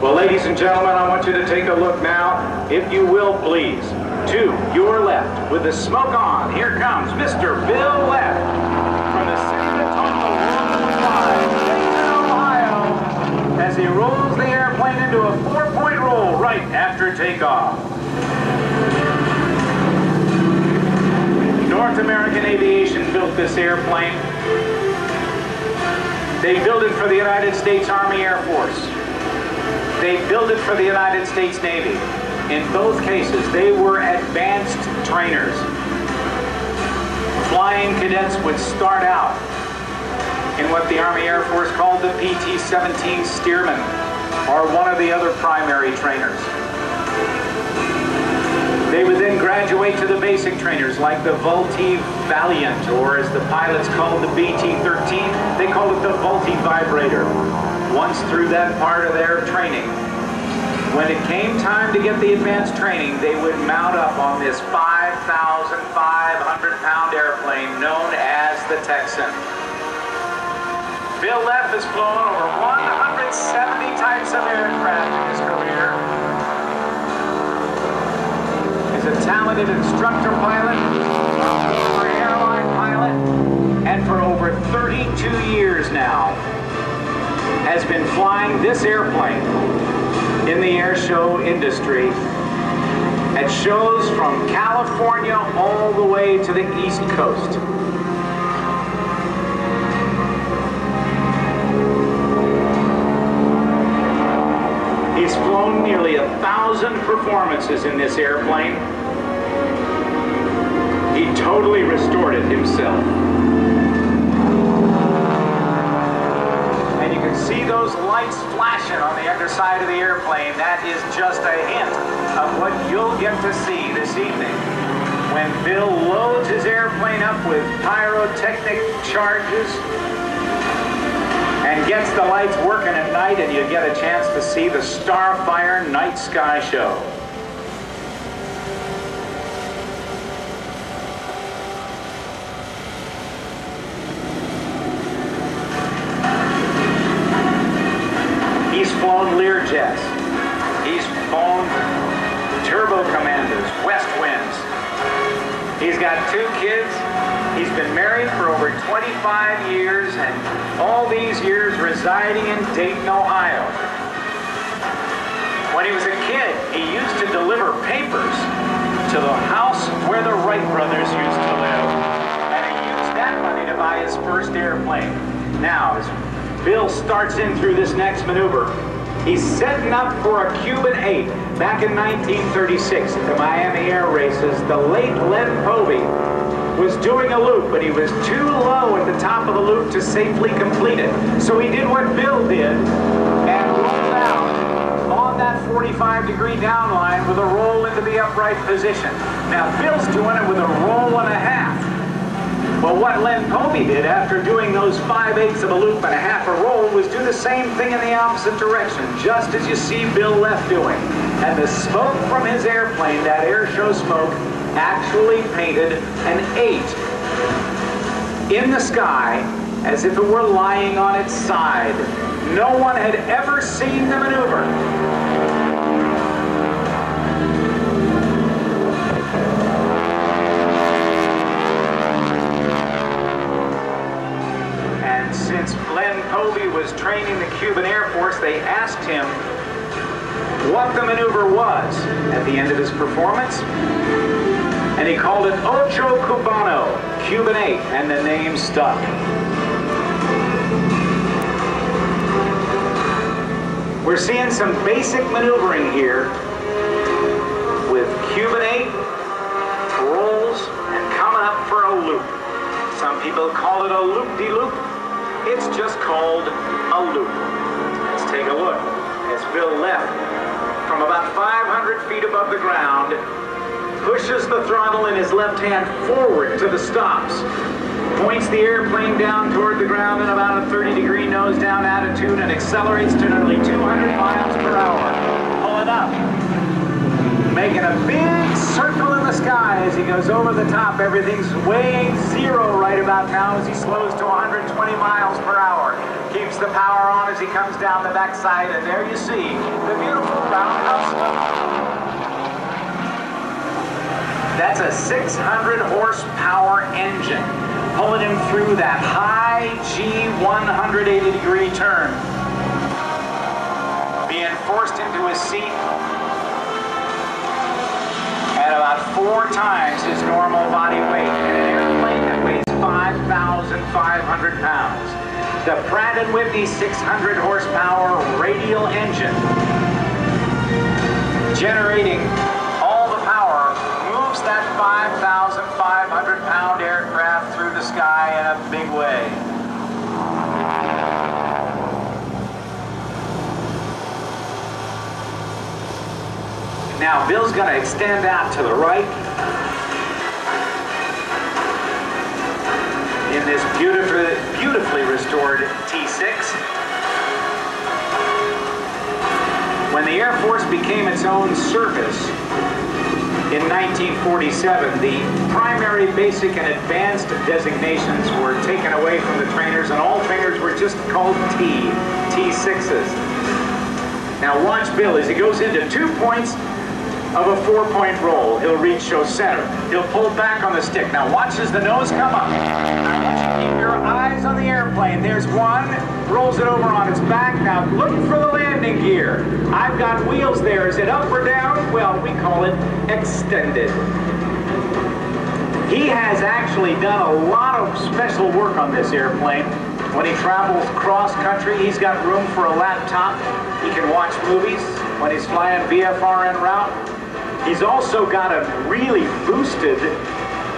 Well, ladies and gentlemen, I want you to take a look now, if you will, please, to your left with the smoke on. Here comes Mr. Bill Leff from the city of Hampton, Ohio, as he rolls the airplane into a 4-point roll right after takeoff. North American Aviation built this airplane. They built it for the United States Army Air Force. They built it for the United States Navy. In both cases, they were advanced trainers. Flying cadets would start out in what the Army Air Force called the PT-17 Steerman, or one of the other primary trainers. They would then graduate to the basic trainers like the Vultee Valiant, or as the pilots called the BT-13, they called it the Vultee Vibrator. Once through that part of their training, when it came time to get the advanced training, they would mount up on this 5,500-pound airplane known as the Texan. Bill Leff has flown over 170 types of aircraft in his career. He's a talented instructor pilot, or airline pilot, and for over 32 years now has been flying this airplane in the air show industry at shows from California all the way to the East Coast. He's flown nearly 1,000 performances in this airplane. He totally restored it himself. And you can see those lights flashing on the underside of the airplane. That is just a hint of what you'll get to see this evening when Bill loads his airplane up with pyrotechnic charges and gets the lights working at night, and you get a chance to see the Starfire Night Sky Show. He's flown Learjets. He's flown Turbo Commanders, West Winds. He's got 2 kids. He's been married for over 25 years, and all these years residing in Dayton, Ohio. When he was a kid, he used to deliver papers to the house where the Wright brothers used to live, and he used that money to buy his first airplane. Now, as Bill starts in through this next maneuver, he's setting up for a Cuban 8. Back in 1936 at the Miami Air Races, the late Len Povey was doing a loop, but he was too low at the top of the loop to safely complete it. So he did what Bill did and rolled out on that 45-degree downline with a roll into the upright position. Now Bill's doing it with a roll and a half. Well, what Len Povey did after doing those 5/8 of a loop and a half a roll was do the same thing in the opposite direction, just as you see Bill Leff doing. And the smoke from his airplane, that air show smoke, actually painted an 8 in the sky as if it were lying on its side. No one had ever seen the maneuver. And since Len Povey was training the Cuban Air Force, they asked him what the maneuver was at the end of his performance. And he called it Ocho Cubano, Cuban 8, and the name stuck. We're seeing some basic maneuvering here with Cuban 8, rolls, and coming up for a loop. Some people call it a loop-de-loop. It's just called a loop. Let's take a look as Bill Leff, from about 500 feet above the ground, pushes the throttle in his left hand forward to the stops, points the airplane down toward the ground in about a 30-degree nose-down attitude, and accelerates to nearly 200 miles per hour. Pulling up, making a big circle in the sky as he goes over the top. Everything's weighing 0 right about now as he slows to 120 miles per hour. Keep leaves the power on as he comes down the backside, and there you see the beautiful roundhouse. That's a 600 horsepower engine pulling him through that high G 180-degree turn. Being forced into his seat at about 4 times his normal body weight in an airplane that weighs 5,500 pounds. The Pratt & Whitney 600 horsepower radial engine, generating all the power, moves that 5,500 pound aircraft through the sky in a big way. Now Bill's going to extend out to the right in this beautifully restored T-6. When the Air Force became its own service in 1947, the primary, basic, and advanced designations were taken away from the trainers, and all trainers were just called T-6s. Now watch Bill as he goes into 2 points of a 4-point roll. He'll reach show center. He'll pull back on the stick. Now watch as the nose come up. I want you to keep your eyes on the airplane. There's one. Rolls it over on its back. Now look for the landing gear. I've got wheels there. Is it up or down? Well, we call it extended. He has actually done a lot of special work on this airplane. When he travels cross-country, he's got room for a laptop. He can watch movies when he's flying VFR en route. He's also got a really boosted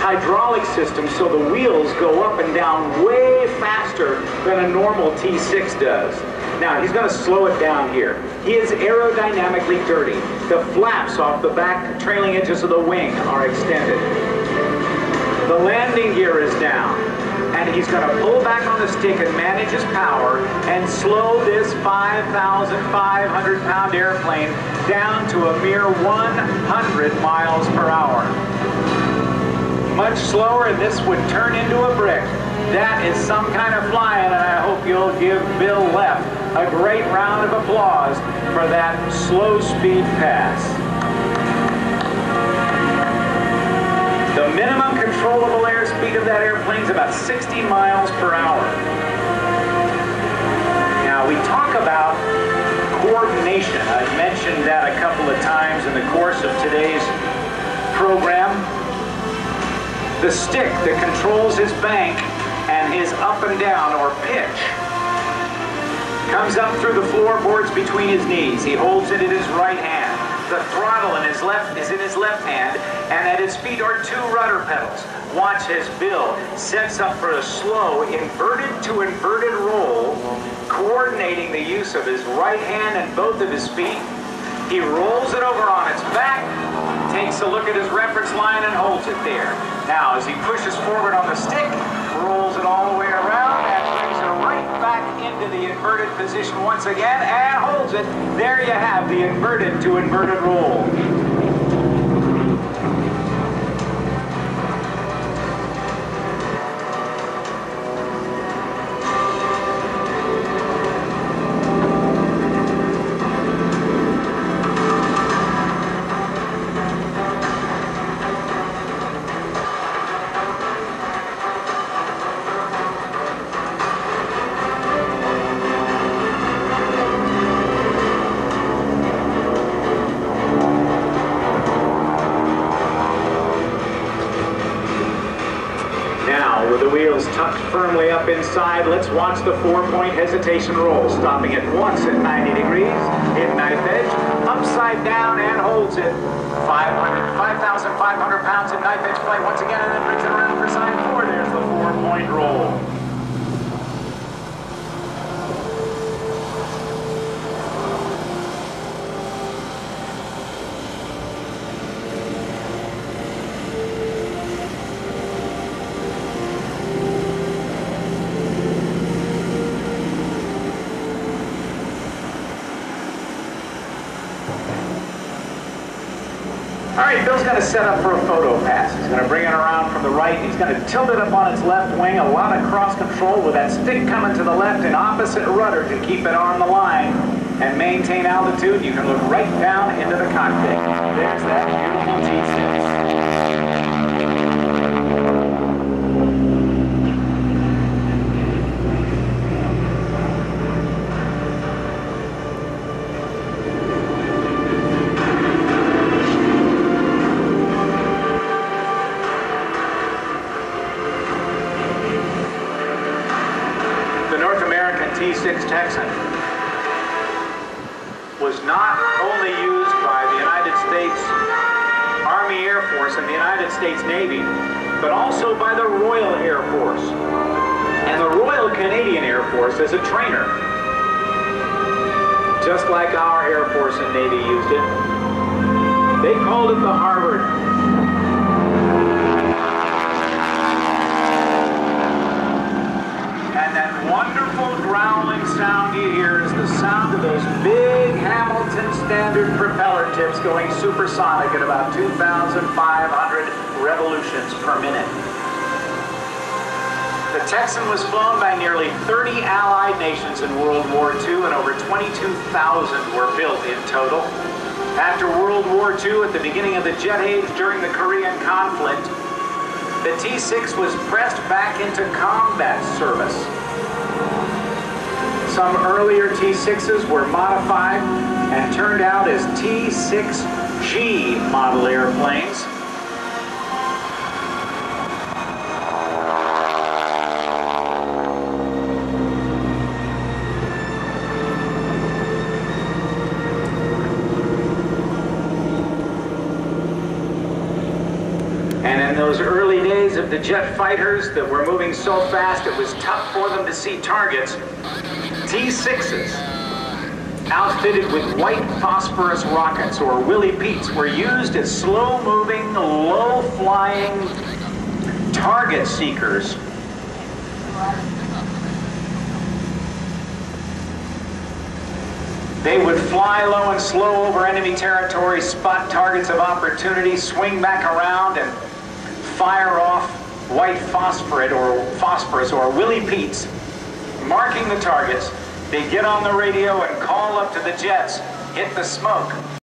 hydraulic system, so the wheels go up and down way faster than a normal T-6 does. Now, he's going to slow it down here. He is aerodynamically dirty. The flaps off the back trailing edges of the wing are extended. The landing gear is down, and he's going to pull back on the stick and manage his power and slow this 5,500 pound airplane down to a mere 100 miles per hour. Much slower, and this would turn into a brick. That is some kind of flying, and I hope you'll give Bill Leff a great round of applause for that slow speed pass. The minimum controllable airspeed of that airplane is about 60 miles per hour. Now, we talk about coordination. I've mentioned that a couple of times in the course of today's program. The stick that controls his bank and his up and down, or pitch, comes up through the floorboards between his knees. He holds it in his right hand. The throttle in his left is in his left hand, and at his feet are 2 rudder pedals. Watch as Bill sets up for a slow inverted to inverted roll, coordinating the use of his right hand and both of his feet. He rolls it over on its back, takes a look at his reference line, and holds it there. Now, as he pushes forward on the stick, rolls it all the way around and brings it right back into the inverted position once again and holds it. There you have the inverted to inverted roll. With the wheels tucked firmly up inside, let's watch the 4-point hesitation roll, stopping at once at 90 degrees, in knife edge, upside down, and holds it. 5,500 pounds in knife edge flight once again, and then brings it around for side 4. There's the 4-point roll. All right, Bill's going to set up for a photo pass. He's going to bring it around from the right. He's going to tilt it up on its left wing, a lot of cross control with that stick coming to the left and opposite rudder to keep it on the line and maintain altitude. You can look right down into the cockpit. There's that beautiful T-6. T-6 Texan was not only used by the United States Army Air Force and the United States Navy, but also by the Royal Air Force and the Royal Canadian Air Force as a trainer. Just like our Air Force and Navy used it. They called it the Harvard. Wonderful growling sound you hear is the sound of those big Hamilton standard propeller tips going supersonic at about 2,500 revolutions per minute. The Texan was flown by nearly 30 Allied nations in World War II, and over 22,000 were built in total. After World War II, at the beginning of the jet age during the Korean conflict, the T-6 was pressed back into combat service. Some earlier T-6s were modified and turned out as T-6G model airplanes. And in those early days of the jet fighters that were moving so fast it was tough for them to see targets, T-6s, outfitted with white phosphorus rockets, or Willie Pete's, were used as slow-moving, low-flying target seekers. They would fly low and slow over enemy territory, spot targets of opportunity, swing back around, and fire off white phosphorus or Willie Pete's, marking the targets. They get on the radio and call up to the jets, hit the smoke.